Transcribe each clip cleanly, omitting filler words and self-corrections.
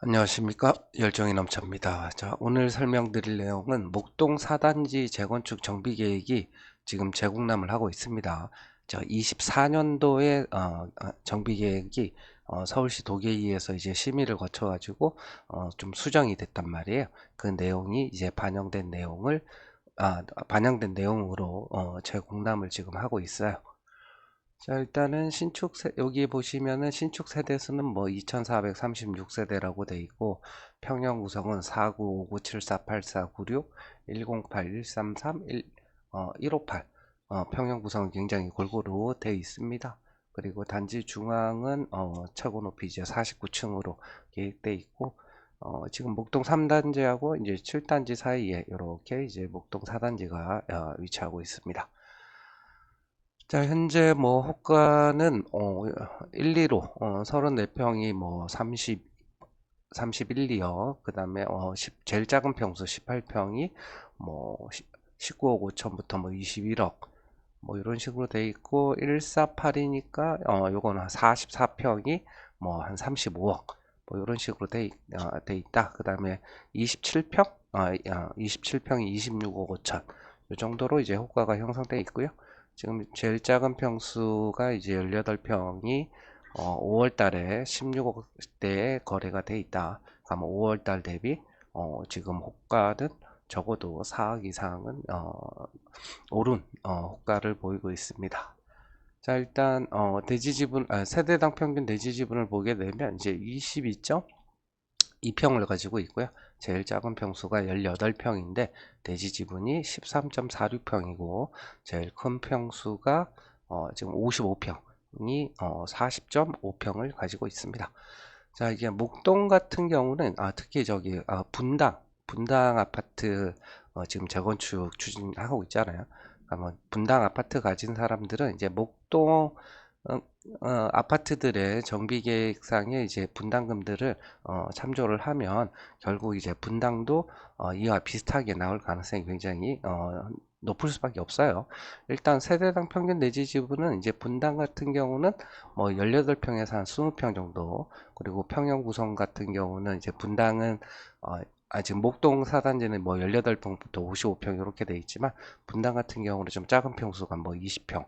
안녕하십니까. 열정이 넘쳐입니다. 자, 오늘 설명드릴 내용은 목동 4단지 재건축 정비계획이 지금 재공람을 하고 있습니다. 24년도에 정비계획이 서울시 도계위에서 이제 심의를 거쳐가지고 좀 수정이 됐단 말이에요. 그 내용이 이제 반영된 내용으로 재공람을 지금 하고 있어요. 자, 일단은 여기 보시면은 신축 세대수는 뭐 2436세대라고 돼 있고, 평형 구성은 4959748496 108 133 158. 평형 구성은 굉장히 골고루 돼 있습니다. 그리고 단지 중앙은 최고 높이 이제 49층으로 계획돼 있고, 지금 목동 3단지하고 이제 7단지 사이에 이렇게 이제 목동 4단지가 위치하고 있습니다. 자, 현재 뭐 호가는 1, 2로 34평이 뭐 31, 2억, 그다음에 제일 작은 평수 18평이 뭐 19억 5천부터 뭐 21억 뭐 이런 식으로 돼 있고, 148이니까 요거는 44평이 뭐 한 35억 뭐 이런 식으로 돼 있다. 그다음에 27평 27평이 26억 5천 이 정도로 이제 호가가 형성돼 있고요. 지금 제일 작은 평수가 이제 18평이 5월 달에 16억대에 거래가 돼 있다. 그럼 5월 달 대비 지금 호가는 적어도 4억 이상은 오른 호가를 보이고 있습니다. 자, 일단 세대당 평균 대지 지분을 보게 되면 이제 22평을 가지고 있고요. 제일 작은 평수가 18평인데 대지 지분이 13.46평이고, 제일 큰 평수가 지금 55평이 40.5평을 가지고 있습니다. 자, 이게 목동 같은 경우는 특히 저기 분당 아파트 지금 재건축 추진하고 있잖아요. 그러면 분당 아파트 가진 사람들은 이제 목동 아파트들의 정비 계획상에 이제 분담금들을 참조를 하면 결국 이제 분당도 이와 비슷하게 나올 가능성이 굉장히 높을 수밖에 없어요. 일단 세대당 평균 내지 지분은 이제 분당 같은 경우는 뭐 18평에서 한 20평 정도, 그리고 평형 구성 같은 경우는 이제 분당은 지금 목동 4단지는 뭐 18평부터 55평 이렇게 돼 있지만, 분당 같은 경우는 좀 작은 평수가 뭐 20평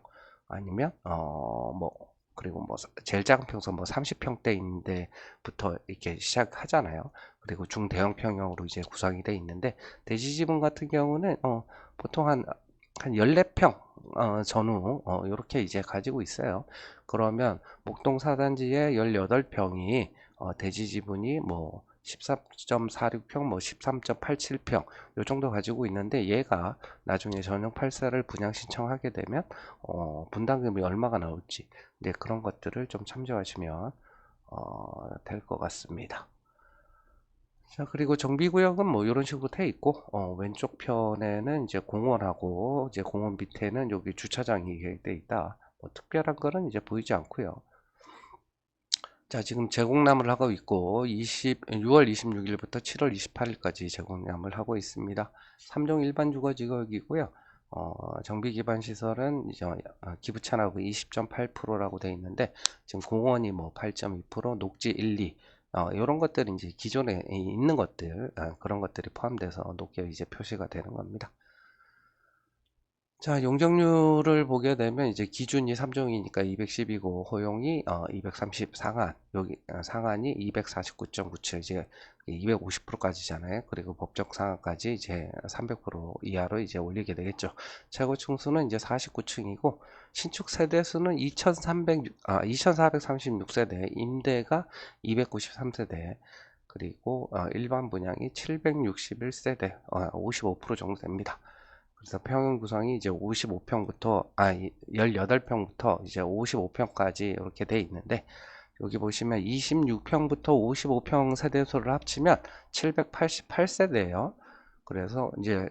아니면 뭐 그리고 뭐 제일 작은 평수 뭐 30평대인데부터 이렇게 시작하잖아요. 그리고 중대형 평형으로 이제 구성이 돼 있는데, 대지 지분 같은 경우는 보통 한 14평 전후 이렇게 이제 가지고 있어요. 그러면 목동 4단지에 18평이 대지 지분이 뭐 13.46평, 뭐 13.87평 요 정도 가지고 있는데, 얘가 나중에 전용 8사를 분양 신청하게 되면 분담금이 얼마가 나올지, 네, 그런 것들을 좀 참조하시면 될 것 같습니다. 자, 그리고 정비구역은 뭐 이런 식으로 돼 있고, 왼쪽 편에는 이제 공원하고, 이제 공원 밑에는 여기 주차장이 계획돼 있다. 뭐 특별한 거는 이제 보이지 않고요. 자, 지금 재공람을 하고 있고, 6월 26일부터 7월 28일까지 재공람을 하고 있습니다. 3종 일반 주거지역이고요. 정비 기반 시설은 이제 기부 찬압이 20.8%라고 되어 있는데, 지금 공원이 뭐 8.2%, 녹지 1, 2, 이런 것들이 이제 기존에 있는 것들, 그런 것들이 포함돼서 높게 이제 표시가 되는 겁니다. 자, 용적률을 보게 되면 이제 기준이 3종이니까 210이고, 허용이 230 상한, 여기 상한이 249.97, 이제 250%까지잖아요. 그리고 법적 상한까지 이제 300% 이하로 이제 올리게 되겠죠. 최고 층수는 이제 49층이고, 신축 세대 수는 2436세대, 임대가 293세대, 그리고 일반 분양이 761세대, 55% 정도 됩니다. 그래서 평형 구성이 이제 18평부터 이제 55평까지 이렇게 돼 있는데, 여기 보시면 26평부터 55평 세대수를 합치면 788세대예요. 그래서 이제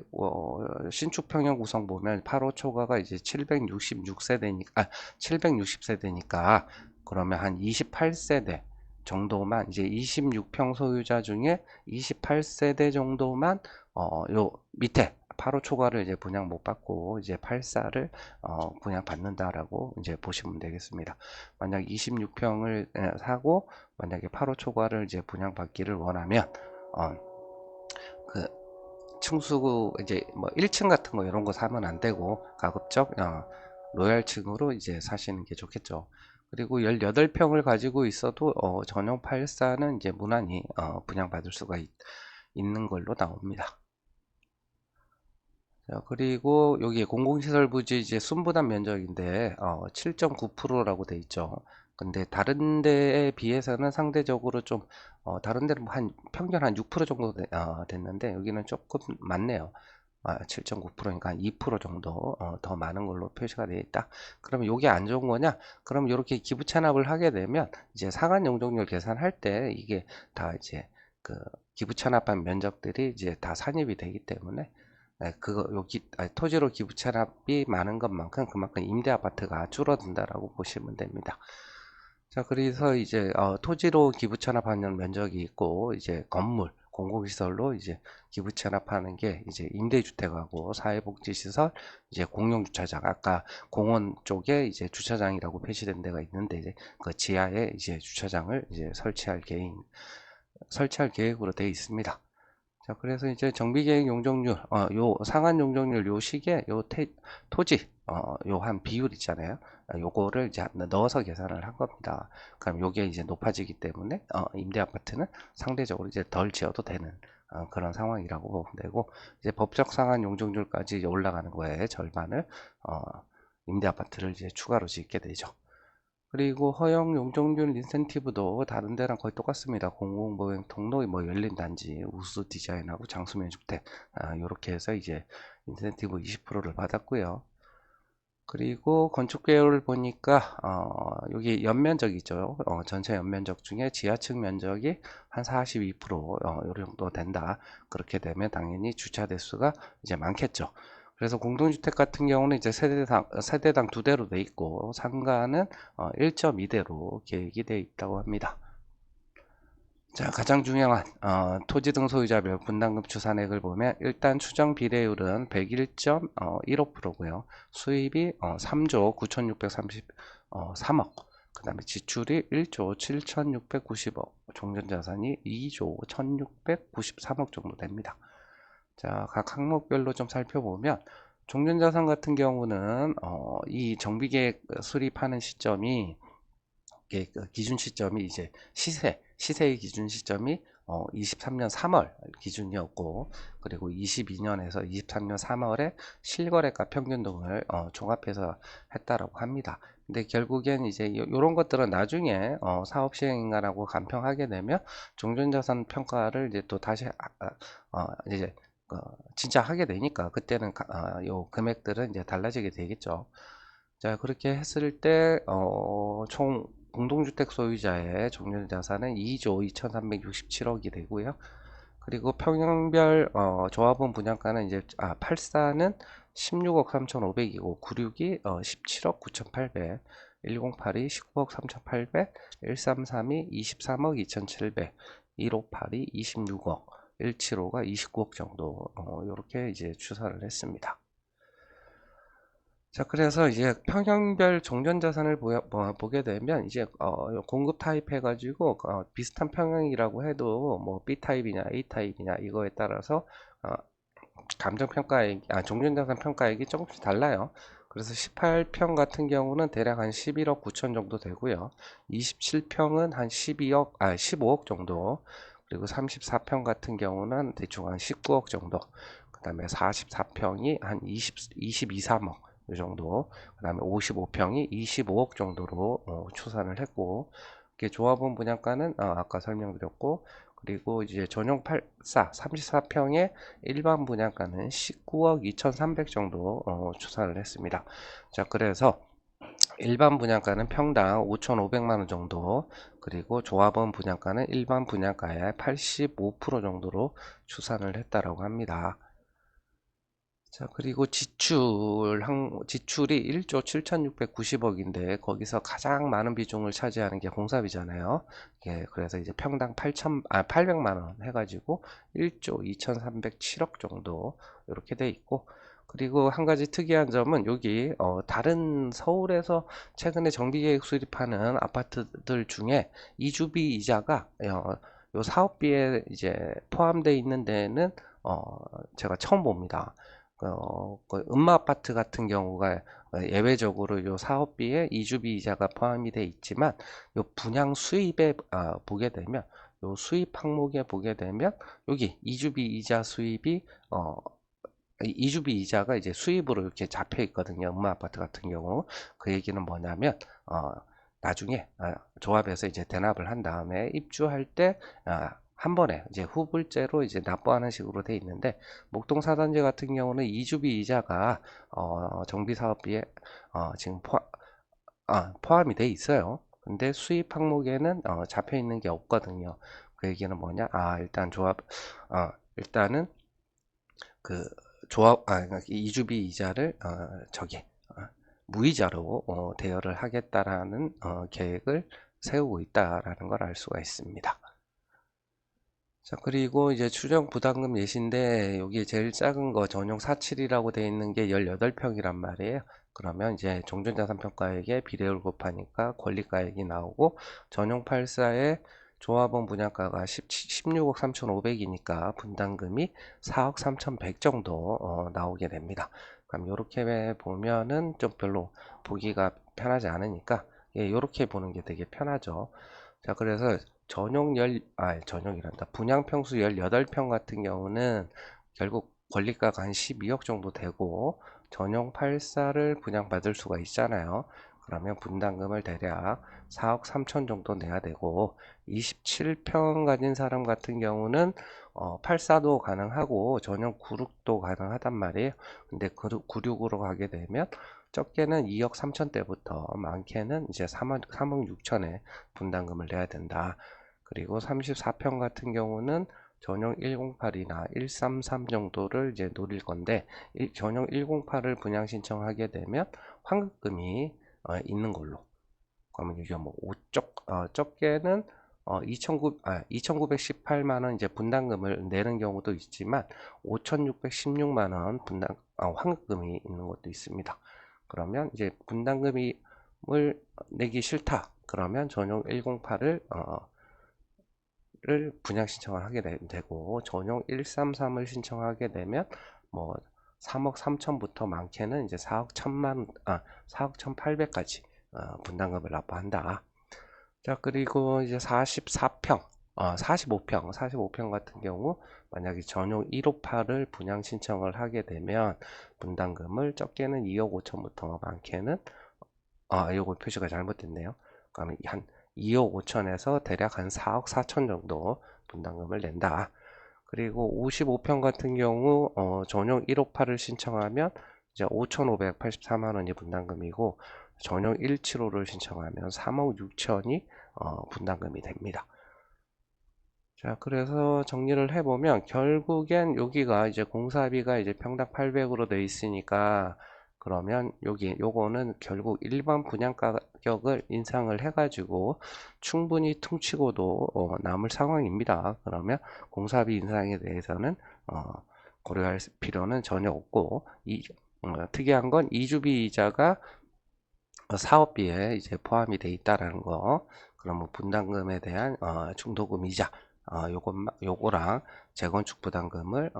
신축 평형 구성 보면 8호 초과가 이제 760세대니까 그러면 한 28세대 정도만, 이제 26평 소유자 중에 28세대 정도만 요 밑에 8호 초과를 이제 분양 못 받고 이제 84를 분양 받는다라고 이제 보시면 되겠습니다. 만약 26평을 사고 만약에 8호 초과를 이제 분양 받기를 원하면 그 층수 이제 뭐 1층 같은 거 이런 거 사면 안 되고 가급적 로얄층으로 이제 사시는 게 좋겠죠. 그리고 18평을 가지고 있어도 전용 84는 이제 무난히 분양받을 수가 있는 걸로 나옵니다. 자, 그리고 여기 공공시설 부지 이제 순부담 면적인데 7.9%라고 돼 있죠. 근데 다른 데에 비해서는 상대적으로 좀 다른 데는 한 평균 한 6% 정도 됐는데 여기는 조금 많네요. 7.9%니까 2% 정도 더 많은 걸로 표시가 되어 있다. 그러면 이게 안 좋은 거냐? 그럼 이렇게 기부 찬합을 하게 되면 이제 상한 용적률 계산할 때 이게 다 이제 그 기부 찬합한 면적들이 이제 다 산입이 되기 때문에 그거 여기 토지로 기부 찬합이 많은 것만큼 그만큼 임대 아파트가 줄어든다라고 보시면 됩니다. 자, 그래서 이제 토지로 기부 찬합하는 면적이 있고 이제 건물 공공시설로 이제 기부 찬합하는 게 이제 임대주택하고 사회복지시설 이제 공용주차장 아까 공원 쪽에 이제 주차장이라고 표시된 데가 있는데 이제 그 지하에 이제 주차장을 이제 설치할 계획으로 되어 있습니다. 자, 그래서 이제 정비계획 용적률, 요 상한 용적률 요 시기에 토지, 요 한 비율 있잖아요. 요거를 이제 넣어서 계산을 한 겁니다. 그럼 요게 이제 높아지기 때문에, 임대 아파트는 상대적으로 이제 덜 지어도 되는 그런 상황이라고 보면 되고, 이제 법적 상한 용적률까지 이제 올라가는 거에 절반을, 임대 아파트를 이제 추가로 짓게 되죠. 그리고 허용 용적률 인센티브도 다른 데랑 거의 똑같습니다. 공공보행 통로, 뭐 열린 단지, 우수 디자인하고 장수면 주택 이렇게 해서 이제 인센티브 20%를 받았고요. 그리고 건축 계열을 보니까 여기 연면적이죠. 전체 연면적 중에 지하층 면적이 한 42%, 이 정도 된다. 그렇게 되면 당연히 주차 대수가 이제 많겠죠. 그래서 공동주택 같은 경우는 이제 세대당 2대로 돼 있고 상가는 1.2대로 계획이 돼 있다고 합니다. 자, 가장 중요한 토지 등 소유자별 분담금 추산액을 보면 일단 추정 비례율은 101.15%고요. 수입이 3조 9,633억, 그 다음에 지출이 1조 7,690억, 종전자산이 2조 1,693억 정도 됩니다. 자, 각 항목별로 좀 살펴보면 종전자산 같은 경우는 이 정비계획 수립하는 시점이 그 기준 시점이 이제 시세의 기준 시점이 23년 3월 기준이었고 그리고 22년에서 23년 3월에 실거래가 평균 등을 종합해서 했다라고 합니다. 근데 결국엔 이제 이런 것들은 나중에 사업 시행인가라고 간평하게 되면 종전자산 평가를 이제 또 다시 이제 진짜 하게 되니까 그때는 요 금액들은 이제 달라지게 되겠죠. 자, 그렇게 했을 때, 총 공동주택 소유자의 종전자산은 2조 2367억이 되고요. 그리고 평형별, 조합원 분양가는 이제, 84는 16억 3,500이고, 96이 17억 9,800, 108이 19억 3,800, 133이 23억 2,700, 1582 26억, 175가 29억 정도, 이렇게 이제 추산을 했습니다. 자, 그래서 이제 평형별 종전자산을 보게 되면 이제 공급 타입 해가지고 비슷한 평형이라고 해도 뭐 B 타입이냐 A 타입이냐 이거에 따라서 감정평가액, 종전자산 평가액이 조금씩 달라요. 그래서 18평 같은 경우는 대략 한 11억 9천 정도 되고요. 27평은 한 15억 정도. 그리고 34평 같은 경우는 대충 한 19억 정도. 그 다음에 44평이 한 22, 3억. 이 정도. 그 다음에 55평이 25억 정도로 추산을 했고, 이게 조합원 분양가는 아까 설명드렸고, 그리고 이제 전용 34평의 일반 분양가는 19억 2,300 정도 추산을 했습니다. 자, 그래서 일반 분양가는 평당 5,500만 원 정도, 그리고 조합원 분양가는 일반 분양가의 85% 정도로 추산을 했다라고 합니다. 자, 그리고 지출이 1조 7,690억인데, 거기서 가장 많은 비중을 차지하는 게 공사비잖아요. 예, 그래서 이제 평당 800만 원 해가지고 1조 2,307억 정도 이렇게 돼 있고, 그리고 한 가지 특이한 점은 여기 다른 서울에서 최근에 정비계획 수립하는 아파트들 중에 이주비 이자가 요 사업비에 이제 포함되어 있는 데는 제가 처음 봅니다. 그 음마 아파트 같은 경우가 예외적으로 요 사업비에 이주비 이자가 포함이 돼 있지만, 요 분양 수입에 보게 되면, 요 수입 항목에 보게 되면 여기 이주비 이자 수입이 이주비 이자가 이제 수입으로 이렇게 잡혀 있거든요. 음마 아파트 같은 경우. 그 얘기는 뭐냐면 나중에 조합에서 이제 대납을 한 다음에 입주할 때 한 번에 이제 후불제로 이제 납부하는 식으로 돼 있는데, 목동사단지 같은 경우는 이주비 이자가 정비 사업비에 지금 포함이 돼 있어요. 근데 수입 항목에는 잡혀 있는 게 없거든요. 그 얘기는 뭐냐? 일단 일단은 그 그러니까 이주비 이자를 무이자로 대여를 하겠다라는 계획을 세우고 있다라는 걸 알 수가 있습니다. 자, 그리고 이제 추정 부담금 예시인데, 여기 제일 작은 거 전용 47이라고 되어 있는 게 18평이란 말이에요. 그러면 이제 종전자산평가액에 비례율 곱하니까 권리가액이 나오고, 전용 84에 조합원 분양가가 16억 3,500이니까 분담금이 4억 3,100 정도 나오게 됩니다. 그럼 이렇게 보면은 좀 별로 보기가 편하지 않으니까, 예, 이렇게 보는 게 되게 편하죠. 자, 그래서 전용이란다. 분양평수 18평 같은 경우는 결국 권리가가 한 12억 정도 되고, 전용 84를 분양받을 수가 있잖아요. 그러면 분담금을 대략 4억 3천 정도 내야 되고, 27평 가진 사람 같은 경우는 84도 가능하고 전용 96도 가능하단 말이에요. 근데 96으로 가게 되면 적게는 2억 3천대부터 많게는 이제 3억 6천에 분담금을 내야 된다. 그리고 34평 같은 경우는 전용 108이나 133 정도를 이제 노릴 건데, 전용 108을 분양 신청하게 되면 환급금이 있는 걸로. 그러면 이게 뭐 적게는 2,918만 원 이제 분담금을 내는 경우도 있지만, 5,616만 원 환급금이 있는 것도 있습니다. 그러면 이제 분담금을 내기 싫다. 그러면 전용 108을 분양 신청을 하게 되고, 전용 133을 신청하게 되면 뭐 3억 3천부터 많게는 이제 4억 1,800까지 분담금을 납부한다. 자, 그리고 이제 45평 같은 경우 만약에 전용 158을 분양 신청을 하게 되면 분담금을 적게는 2억 5천부터 많게는 이거 표시가 잘못됐네요. 그러면 한 2억 5천에서 대략 한 4억 4천 정도 분담금을 낸다. 그리고 55평 같은 경우 전용 158을 신청하면 이제 5,584만 원이 분담금이고, 전용 175를 신청하면 3억 6천이 분담금이 됩니다. 자, 그래서 정리를 해보면 결국엔 여기가 이제 공사비가 이제 평당 800으로 돼 있으니까, 그러면 요거는 결국 일반 분양 가격을 인상을 해가지고 충분히 퉁치고도 남을 상황입니다. 그러면 공사비 인상에 대해서는 고려할 필요는 전혀 없고, 특이한 건 이주비 이자가 사업비에 이제 포함이 돼 있다라는 거. 그러면 분담금에 대한 중도금 이자 요거랑 재건축 부담금을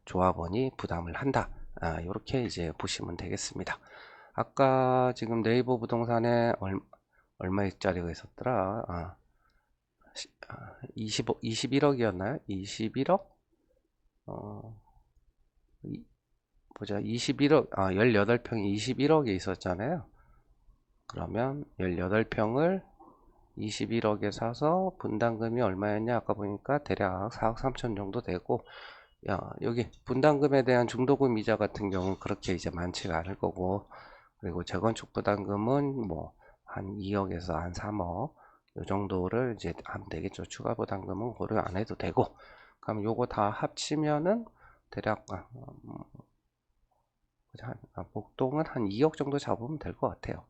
조합원이 부담을 한다. 이렇게 이제 보시면 되겠습니다. 아까 지금 네이버 부동산에 얼마짜리가 있었더라? 21억이었나요? 21억? 보자. 21억, 18평이 21억에 있었잖아요. 그러면 18평을 21억에 사서 분담금이 얼마였냐? 아까 보니까 대략 4억 3천 정도 되고, 여기 분담금에 대한 중도금 이자 같은 경우는 그렇게 이제 많지가 않을 거고, 그리고 재건축 부담금은 뭐 한 2억에서 한 3억 이 정도를 이제 하면 되겠죠. 추가 부담금은 고려 안 해도 되고, 그럼 요거 다 합치면은 대략 목동은 한 2억 정도 잡으면 될 것 같아요.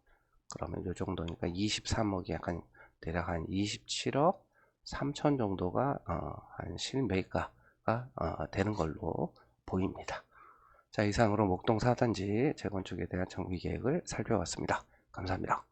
그러면 요 정도니까 23억이 약간 대략 한 27억 3천 정도가 한 실매가가 되는 걸로 보입니다. 자, 이상으로 목동 4단지 재건축에 대한 정비 계획을 살펴봤습니다. 감사합니다.